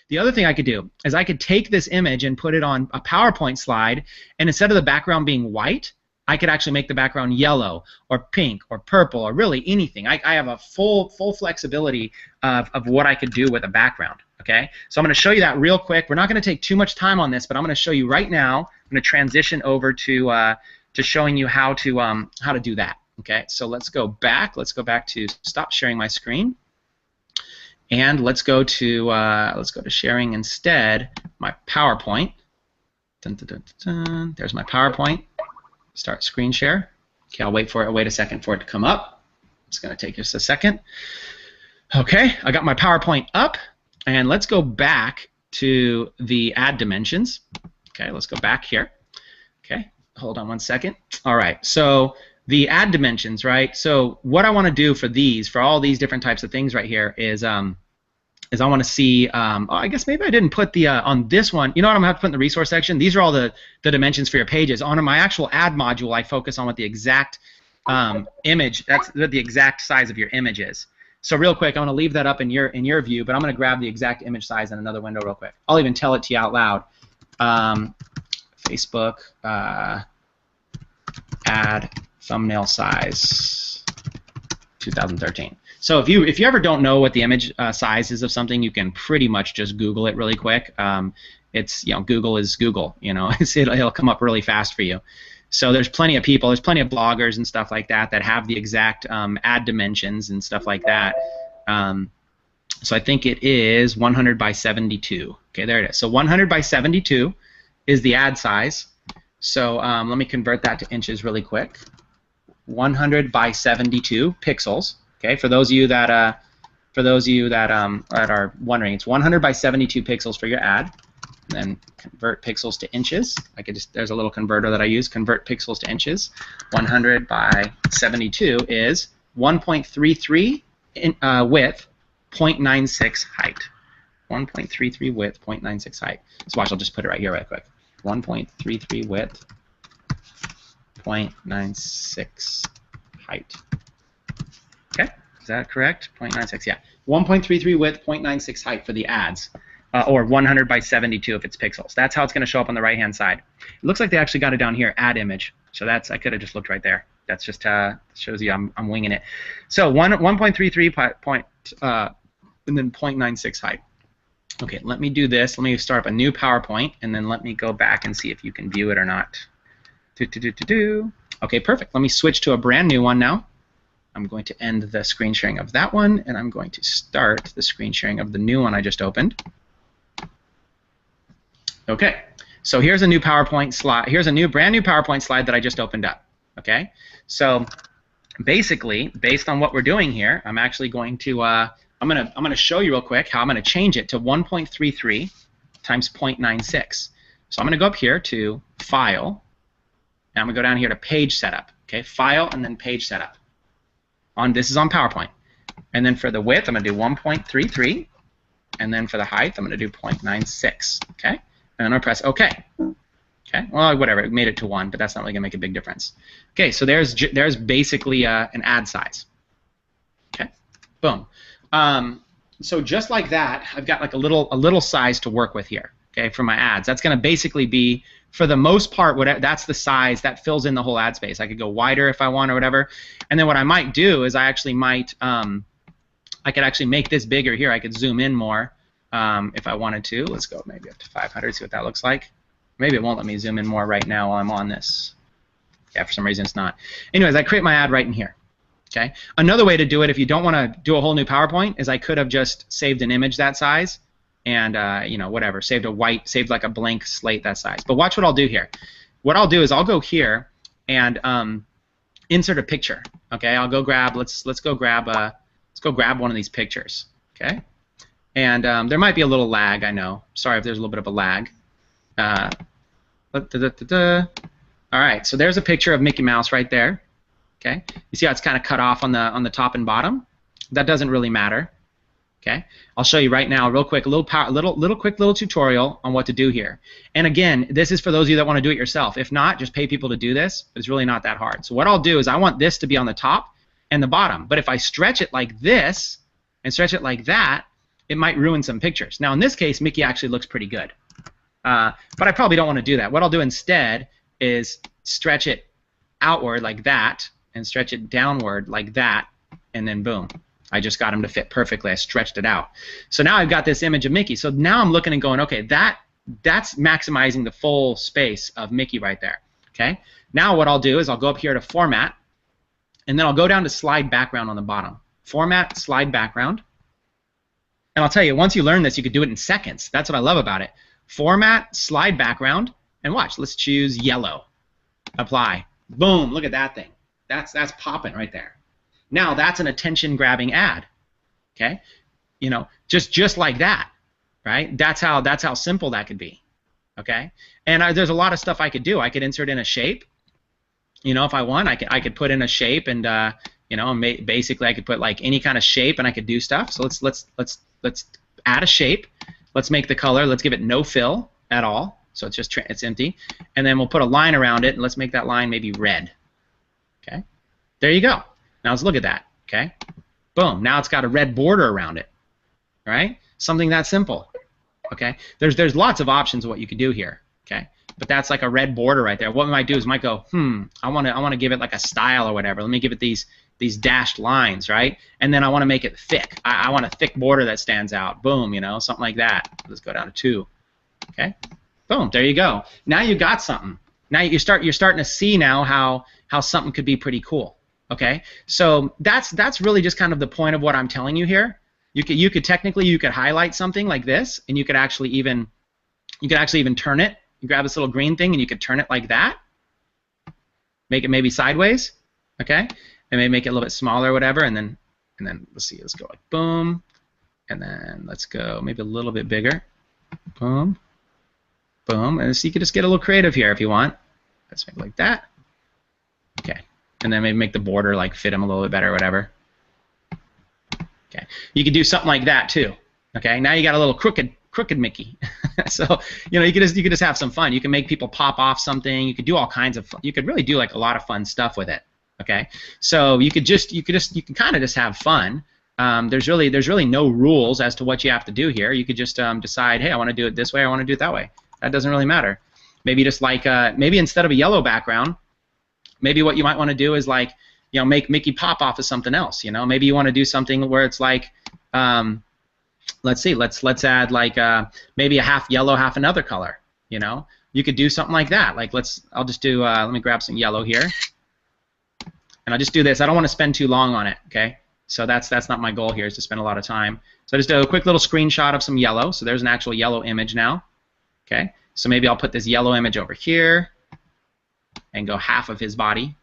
The other thing I could do is I could take this image and put it on a PowerPoint slide, and instead of the background being white, I could actually make the background yellow or pink or purple or really anything. I have a full flexibility of what I could do with a background. Okay, so I'm going to show you that real quick. We're not going to take too much time on this, but I'm going to show you right now. I'm going to transition over to showing you how to do that. Okay, so let's go back. Let's go back to stop sharing my screen, and let's go to sharing instead my PowerPoint. Dun, dun, dun, dun, dun. There's my PowerPoint. Start screen share. Okay, I'll wait for it. Wait a second for it to come up. It's going to take just a second. Okay, I got my PowerPoint up, and let's go back to the add dimensions. Okay, let's go back here. Okay, hold on one second. All right, so the add dimensions, right? So what I want to do for these, for all these different types of things right here, is I want to see. Oh, I guess maybe I didn't put the on this one. You know what I'm going to have to put in the resource section? These are all the dimensions for your pages. On my actual add module, I focus on what the exact image. That's what the exact size of your image is. So real quick, I want to leave that up in your view, but I'm going to grab the exact image size in another window real quick. I'll even tell it to you out loud. Facebook add thumbnail size 2013. So if you ever don't know what the image size is of something, you can pretty much just Google it really quick. It's Google is Google. It'll come up really fast for you. So there's plenty of people, there's plenty of bloggers and stuff like that have the exact add dimensions and stuff like that. So I think it is 100 by 72. Okay, there it is. So 100 by 72 is the add size. So let me convert that to inches really quick. 100 by 72 pixels. Okay, for those of you that are wondering, it's 100 by 72 pixels for your ad. And then convert pixels to inches. There's a little converter that I use. Convert pixels to inches. 100 by 72 is 1.33 width, 0.96 height. 1.33 width, 0.96 height. So watch, I'll just put it right here right quick. 1.33 width, 0.96 height. Okay, is that correct? 0.96, yeah. 1.33 width, 0.96 height for the ads, or 100 by 72 if it's pixels. That's how it's going to show up on the right-hand side. It looks like they actually got it down here, add image. So I could have just looked right there. That's just shows you I'm winging it. So 1.33 and then 0.96 height. Okay, let me do this. Let me start up a new PowerPoint, and then let me go back and see if you can view it or not. Okay, perfect. Let me switch to a brand new one now. I'm going to end the screen sharing of that one, and I'm going to start the screen sharing of the new one I just opened. Okay, so here's a new PowerPoint slide. Here's a brand new PowerPoint slide that I just opened up. Okay, so basically, based on what we're doing here, I'm actually going to I'm gonna show you real quick how I'm gonna change it to 1.33 times 0.96. So I'm gonna go up here to File, and I'm gonna go down here to Page Setup. Okay, File and then Page Setup. This is on PowerPoint. And then for the width, I'm going to do 1.33. And then for the height, I'm going to do 0.96. Okay? And then I'm going to press OK. Okay? Well, whatever. It made it to 1, but that's not really going to make a big difference. Okay, so there's basically an ad size. Okay? Boom. So just like that, I've got like a little size to work with here. Okay, for my ads. That's going to basically be, for the most part, that's the size that fills in the whole ad space. I could go wider if I want or whatever. And then what I might do is I could actually make this bigger here. I could zoom in more if I wanted to. Let's go maybe up to 500, see what that looks like. Maybe it won't let me zoom in more right now while I'm on this. Yeah, for some reason it's not. Anyways, I create my ad right in here. Okay. Another way to do it, if you don't want to do a whole new PowerPoint, is I could have just saved an image that size. And whatever, saved like a blank slate that size. But watch what I'll do here. What I'll do is I'll go here and insert a picture. Okay, I'll go grab. Let's go grab one of these pictures. Okay, and there might be a little lag. I know. Sorry if there's a little bit of a lag. All right, so there's a picture of Mickey Mouse right there. Okay, you see how it's kind of cut off on the top and bottom. That doesn't really matter. Okay, I'll show you right now, real quick, a quick little tutorial on what to do here. And again, this is for those of you that want to do it yourself. If not, just pay people to do this. It's really not that hard. So what I'll do is I want this to be on the top and the bottom. But if I stretch it like this and stretch it like that, it might ruin some pictures. Now in this case, Mickey actually looks pretty good. But I probably don't want to do that. What I'll do instead is stretch it outward like that and stretch it downward like that, and then boom. I just got him to fit perfectly. I stretched it out. So now I've got this image of Mickey. So now I'm looking and going, okay, that's maximizing the full space of Mickey right there. Okay. Now what I'll do is I'll go up here to Format, and then I'll go down to Slide Background on the bottom. Format, Slide Background. And I'll tell you, once you learn this, you could do it in seconds. That's what I love about it. Format, Slide Background, and watch. Let's choose yellow. Apply. Boom. Look at that thing. That's popping right there. Now that's an attention-grabbing ad. Okay. You know, just like that. Right? That's how simple that could be. Okay. And there's a lot of stuff I could do. I could insert in a shape. You know, if I want, I could put in a shape, and you know, basically I could put like any kind of shape, and I could do stuff. So let's add a shape. Let's make the color. Let's give it no fill at all. So it's just it's empty. And then we'll put a line around it, and let's make that line maybe red. Okay. There you go. Now let's look at that. Okay. Boom. Now it's got a red border around it. Right? Something that simple. Okay. There's lots of options of what you could do here. Okay. But that's like a red border right there. What we might do is we might go, I want to give it like a style or whatever. Let me give it these dashed lines, right? And then I want to make it thick. I want a thick border that stands out. Boom, you know, something like that. Let's go down to 2. Okay. Boom. There you go. Now you got something. Now you're starting to see now how something could be pretty cool. Okay. So that's really just kind of the point of what I'm telling you here. You could technically highlight something like this, and you could actually even turn it. You grab this little green thing and you could turn it like that. Make it maybe sideways, okay? And maybe make it a little bit smaller or whatever, and then let's see, let's go like boom, and then let's go maybe a little bit bigger. Boom, boom, and so you could just get a little creative here if you want. Let's make it like that. Okay. And then maybe make the border like fit him a little bit better or whatever. Okay. You could do something like that too. Okay. Now you got a little crooked Mickey. So, you know, you could just have some fun. You can make people pop off something. You could do all kinds of you could really do like a lot of fun stuff with it. Okay? So, you can kind of just have fun. There's really no rules as to what you have to do here. You could just decide, hey, I want to do it this way, or I want to do it that way. That doesn't really matter. Maybe just like maybe instead of a yellow background, maybe what you might want to do is like, you know, make Mickey pop off of something else, you know? Maybe you want to do something where it's like let's see, let's add like maybe a half yellow, half another color. You know, you could do something like that. Like I'll just do. Let me grab some yellow here, and I'll just do this. I don't want to spend too long on it. Okay, so that's not my goal here, is to spend a lot of time. So I just do a quick little screenshot of some yellow. So there's an actual yellow image now. Okay, so maybe I'll put this yellow image over here, and go half of his body,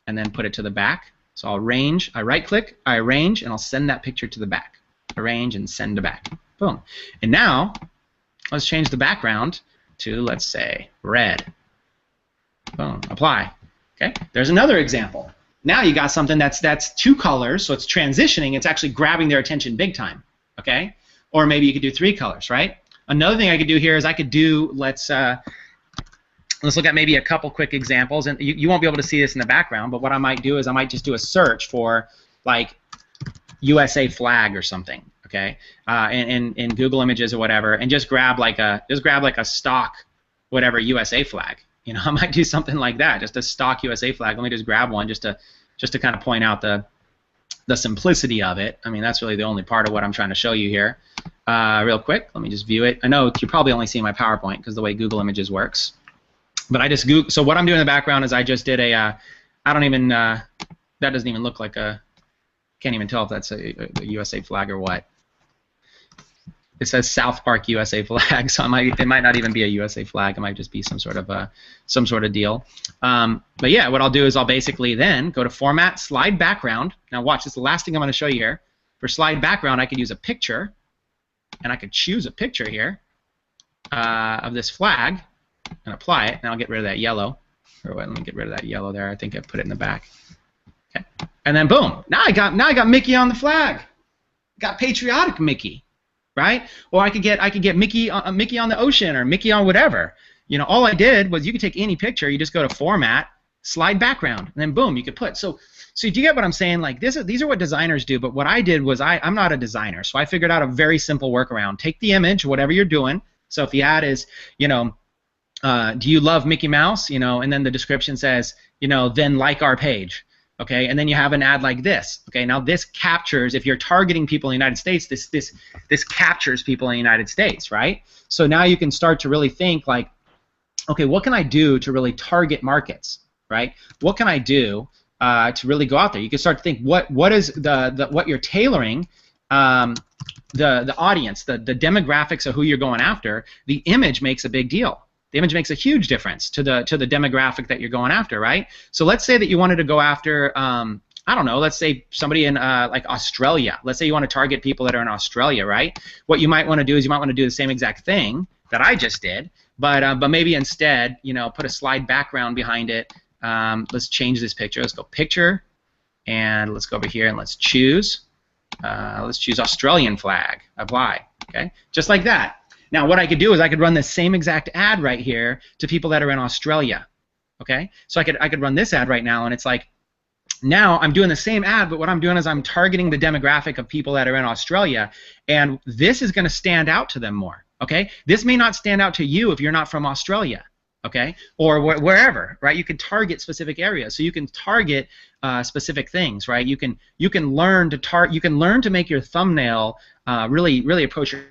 and then put it to the back. So I'll arrange. I right-click. I arrange, and I'll send that picture to the back. Arrange and send to back. Boom. And now let's change the background to, let's say, red. Boom. Apply. Okay. There's another example. Now you got something that's 2 colors, so it's transitioning. It's actually grabbing their attention big time. Okay. Or maybe you could do 3 colors, right? Another thing I could do here is I could do let's look at maybe a couple quick examples, and you won't be able to see this in the background. But what I might do is I might just do a search for like USA flag or something, okay, in Google Images or whatever, and just grab like a stock whatever USA flag. You know, I might do something like that, just a stock USA flag. Let me just grab one just to kind of point out the simplicity of it. I mean, that's really the only part of what I'm trying to show you here. Real quick, let me just view it. I know you're probably only seeing my PowerPoint because the way Google Images works, but I just so what I'm doing in the background is I just did a I don't even that doesn't even look like a. Can't even tell if that's a USA flag or what. It says South Park USA flag, so it might not even be a USA flag. It might just be some sort of deal. But yeah, what I'll do is I'll basically then go to Format, Slide Background. Now watch, this is the last thing I'm going to show you here. For Slide Background, I could use a picture, and I could choose a picture here of this flag and apply it. And I'll get rid of that yellow. Or wait, let me get rid of that yellow there. I think I put it in the back. Okay. And then boom, now I got Mickey on the flag. Got patriotic Mickey, right? Or I could get Mickey on the ocean, or Mickey on whatever. You know, all I did was, you could take any picture, you just go to Format, slide background, and then boom, you could put. So do you get what I'm saying? Like these are what designers do, but what I did was I'm not a designer, so I figured out a very simple workaround. Take the image, whatever you're doing. So if the ad is, you know, do you love Mickey Mouse? You know, and then the description says, you know, then like our page. Okay, and then you have an ad like this. Okay, now this captures, if you're targeting people in the United States, this captures people in the United States, right? So now you can start to really think like, okay, what can I do to really target markets, right? What can I do to really go out there? You can start to think what is what you're tailoring, the audience, the demographics of who you're going after. The image makes a big deal. The image makes a huge difference to the demographic that you're going after, right? So let's say that you wanted to go after, I don't know, let's say somebody in like Australia. Let's say you want to target people that are in Australia, right? What you might want to do is you might want to do the same exact thing that I just did, but maybe instead, you know, put a slide background behind it. Let's change this picture. Let's go picture, and let's go over here and let's choose. Let's choose Australian flag. Apply. Okay, just like that. Now, what I could do is I could run the same exact ad right here to people that are in Australia. Okay, so I could run this ad right now, and it's like, now I'm doing the same ad, but what I'm doing is I'm targeting the demographic of people that are in Australia, and this is going to stand out to them more. Okay, this may not stand out to you if you're not from Australia. Okay, or wherever, right? You can target specific areas, so you can target specific things, right? You can learn to make your thumbnail really approach your